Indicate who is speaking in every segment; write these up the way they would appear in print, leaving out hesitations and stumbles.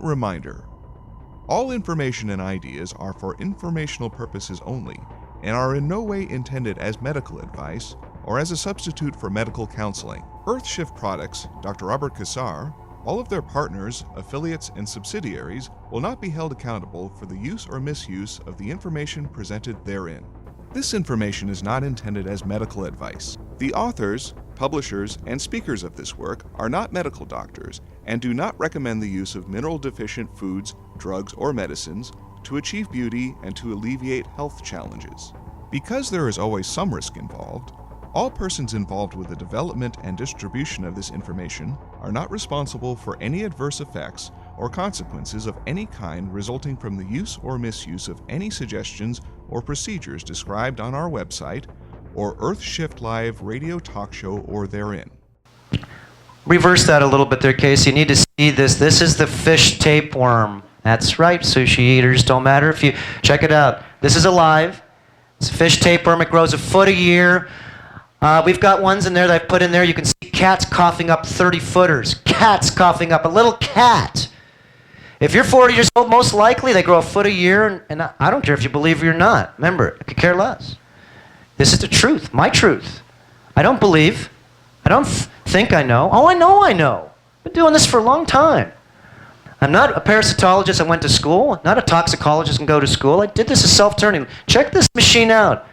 Speaker 1: important reminder. All information and ideas are for informational purposes only and are in no way intended as medical advice or as a substitute for medical counseling. Earthshift Products, Dr. Robert Cassar, all of their partners, affiliates, and subsidiaries will not be held accountable for the use or misuse of the information presented therein. This information is not intended as medical advice. The authors, publishers, and speakers of this work are not medical doctors and do not recommend the use of mineral-deficient foods, drugs, or medicines to achieve beauty and to alleviate health challenges. Because there is always some risk involved, all persons involved with the development and distribution of this information are not responsible for any adverse effects or consequences of any kind resulting from the use or misuse of any suggestions or procedures described on our website or Earthshift Live radio talk show or therein.
Speaker 2: Reverse that a little bit there, Casey. You need to see this. This is the fish tapeworm. That's right, sushi eaters. Don't matter if you... Check it out. This is alive. It's a fish tapeworm. It grows a foot a year. We've got ones in there that I've put in there. You can see cats coughing up 30-footers. Cats coughing up. A little cat. If you're 40 years old, most likely they grow a foot a year, and I don't care if you believe it or not. Remember, I could care less. This is the truth, my truth. I don't believe. I don't think I know. Oh, I know I know. I've been doing this for a long time. I'm not a parasitologist. I went to school. Not a toxicologist and go to school. I did this as self-turning. Check this machine out.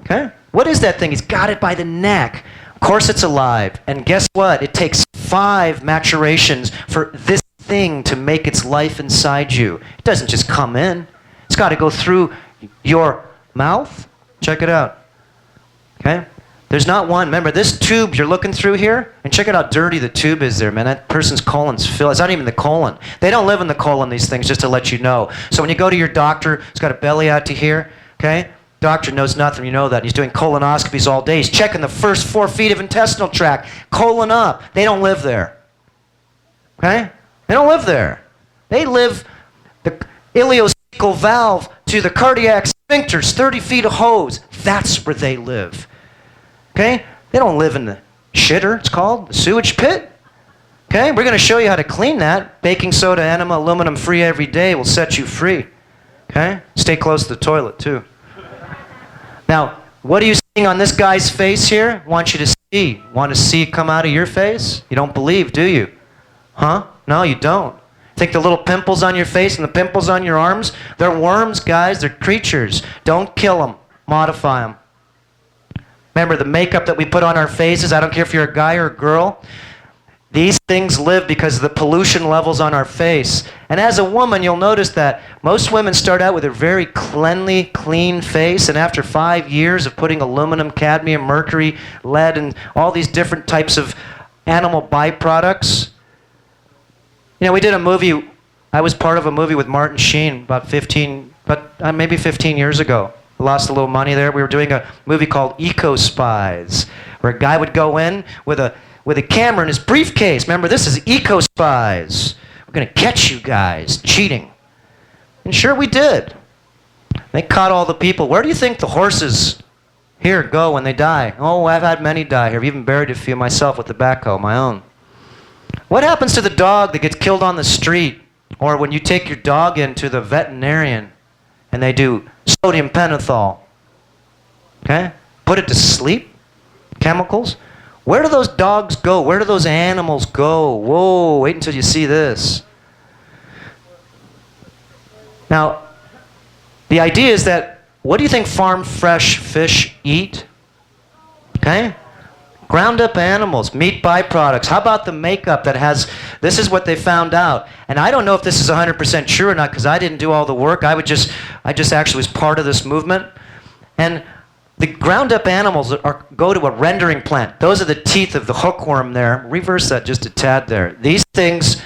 Speaker 2: Okay? What is that thing? He's got it by the neck. Of course it's alive. And guess what? It takes 5 maturations for this thing to make its life inside you. It doesn't just come in. It's got to go through your mouth. Check it out. Okay? There's not one. Remember, this tube you're looking through here, and check out how dirty the tube is there, man. That person's colon's filled. It's not even the colon. They don't live in the colon, these things, just to let you know. So when you go to your doctor, he's got a belly out to here, okay? Doctor knows nothing, you know that. He's doing colonoscopies all day. He's checking the first 4 feet of intestinal tract. Colon up. They don't live there. Okay? They don't live there. They live the ileocecal valve to the cardiac sphincters, 30 feet of hose. That's where they live. Okay? They don't live in the shitter, it's called, the sewage pit. Okay? We're going to show you how to clean that. Baking soda, enema, aluminum free every day will set you free. Okay? Stay close to the toilet, too. Now, what are you seeing on this guy's face here? I want you to see. Want to see it come out of your face? You don't believe, do you? Huh? No, you don't. Think the little pimples on your face and the pimples on your arms? They're worms, guys. They're creatures. Don't kill them. Modify them. Remember, the makeup that we put on our faces, I don't care if you're a guy or a girl, these things live because of the pollution levels on our face. And as a woman, you'll notice that most women start out with a very cleanly, clean face, and after 5 years of putting aluminum, cadmium, mercury, lead, and all these different types of animal byproducts. You know, we did a movie, I was part of a movie with Martin Sheen about maybe 15 years ago. I lost a little money there. We were doing a movie called Eco Spies, where a guy would go in with a camera in his briefcase. Remember, this is Eco Spies. We're going to catch you guys cheating. And sure we did. They caught all the people. Where do you think the horses here go when they die? Oh, I've had many die here. I've even buried a few myself with the backhoe, my own. What happens to the dog that gets killed on the street? Or when you take your dog into the veterinarian and they do sodium pentothal? Okay? Put it to sleep? Chemicals? Where do those dogs go? Where do those animals go? Whoa, wait until you see this. Now, the idea is that, what do you think farm fresh fish eat? Okay? Ground up animals, meat byproducts. How about the makeup that has, this is what they found out. And I don't know if this is 100% true or not because I didn't do all the work. I just actually was part of this movement. And the ground up animals go to a rendering plant. Those are the teeth of the hookworm there. Reverse that just a tad there. These things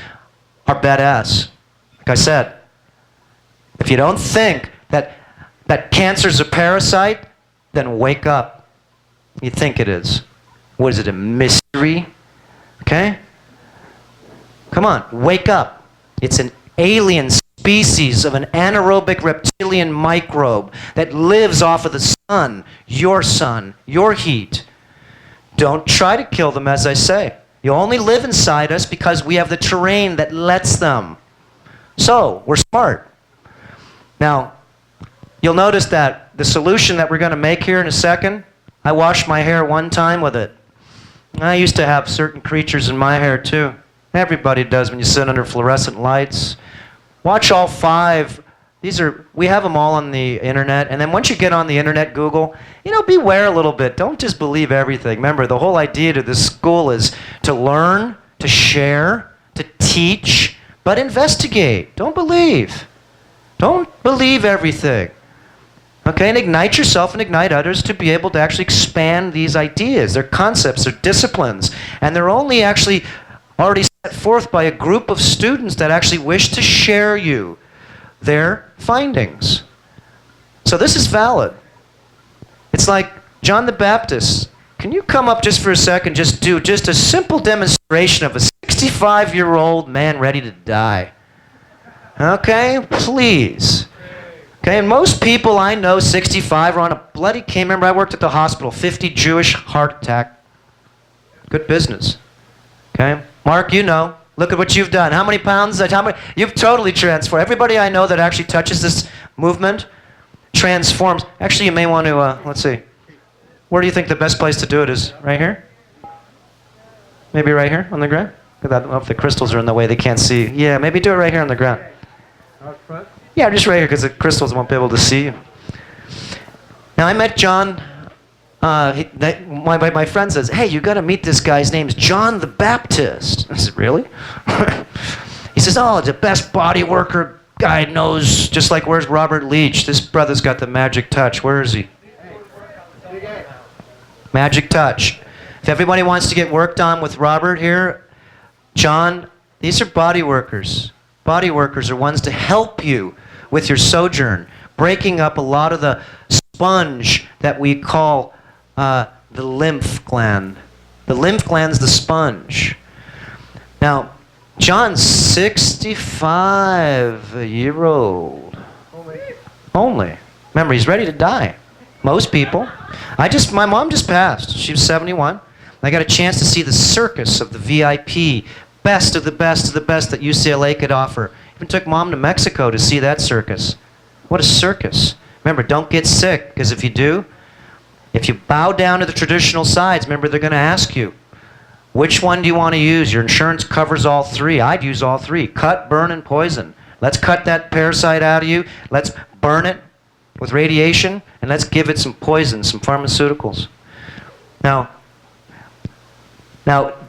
Speaker 2: are badass. Like I said, if you don't think that cancer's a parasite, then wake up. You think it is. What is it, a mystery? Okay? Come on, wake up. It's an alien species of an anaerobic reptilian microbe that lives off of the sun, your heat. Don't try to kill them, as I say. You only live inside us because we have the terrain that lets them. So, we're smart. Now, you'll notice that the solution that we're going to make here in a second, I washed my hair one time with it. I used to have certain creatures in my hair too. Everybody does when you sit under fluorescent lights. Watch all 5. We have them all on the internet. And then once you get on the internet, Google, beware a little bit. Don't just believe everything. Remember, the whole idea to this school is to learn, to share, to teach, but investigate. Don't believe. Don't believe everything. Okay, and ignite yourself and ignite others to be able to actually expand these ideas. They're concepts, they're disciplines, and they're only actually already set forth by a group of students that actually wish to share you their findings. So this is valid. It's like John the Baptist. Can you come up just for a second, do just a simple demonstration of a 65-year-old man ready to die? Okay, please. Okay, and most people I know, 65, are on a bloody cane. Remember, I worked at the hospital, 50 Jewish heart attack. Good business. Okay, Mark, look at what you've done. How many pounds? You've totally transformed. Everybody I know that actually touches this movement transforms. Actually, you may want to, let's see. Where do you think the best place to do it is? Right here? Maybe right here on the ground? I don't know if the crystals are in the way, they can't see. Yeah, maybe do it right here on the ground.
Speaker 3: Out front?
Speaker 2: Yeah, just right here because the crystals won't be able to see you. Now, I met John. My friend says, hey, you got to meet this guy's name's John the Baptist. I said, really? He says, oh, the best body worker guy knows, just like, where's Robert Leach? This brother's got the magic touch. Where is he? Magic touch. If everybody wants to get worked on with Robert here, John, these are body workers. Body workers are ones to help you with your sojourn, breaking up a lot of the sponge that we call the lymph gland. The lymph gland's the sponge. Now, John's 65 a year old. Only. Remember, he's ready to die. Most people. My mom just passed. She was 71. I got a chance to see the circus of the VIP, best of the best of the best that UCLA could offer. Even took Mom to Mexico to see that circus. What a circus. Remember, don't get sick, because if you do, if you bow down to the traditional sides, remember, they're going to ask you, which one do you want to use? Your insurance covers all 3. I'd use all 3. Cut, burn, and poison. Let's cut that parasite out of you. Let's burn it with radiation, and let's give it some poison, some pharmaceuticals. Now,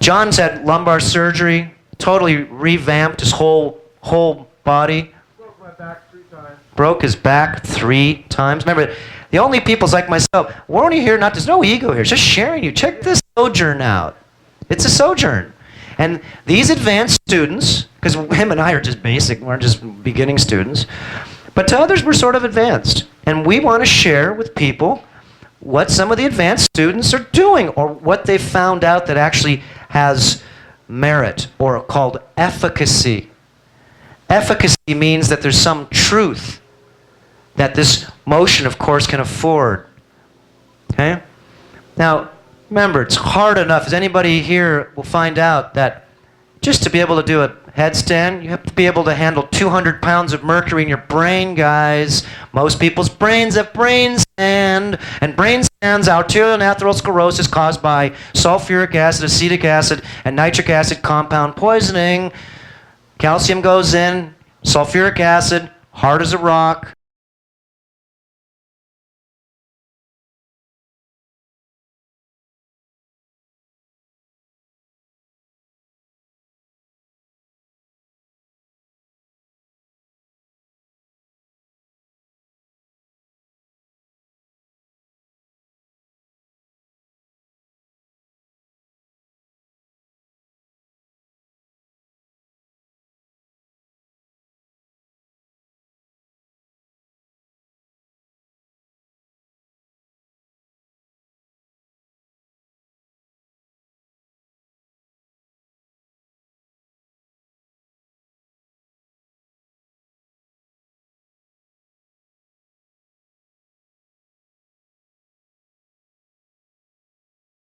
Speaker 2: John's had lumbar surgery, totally revamped his whole body.
Speaker 3: Broke my back 3 times.
Speaker 2: Broke his back 3 times. Remember, the only people's like myself, we're only here, there's no ego here, it's just sharing you. Check this sojourn out. It's a sojourn. And these advanced students, because him and I are just basic, we're just beginning students, but to others we're sort of advanced. And we want to share with people what some of the advanced students are doing, or what they've found out that actually has merit, or called efficacy. Efficacy means that there's some truth that this motion, of course, can afford. Okay? Now, remember, it's hard enough, as anybody here will find out, that just to be able to do a headstand, you have to be able to handle 200 pounds of mercury in your brain, guys. Most people's brains have brain sand, and brain sand's arterial and atherosclerosis caused by sulfuric acid, acetic acid, and nitric acid compound poisoning. Calcium goes in, sulfuric acid, hard as a rock,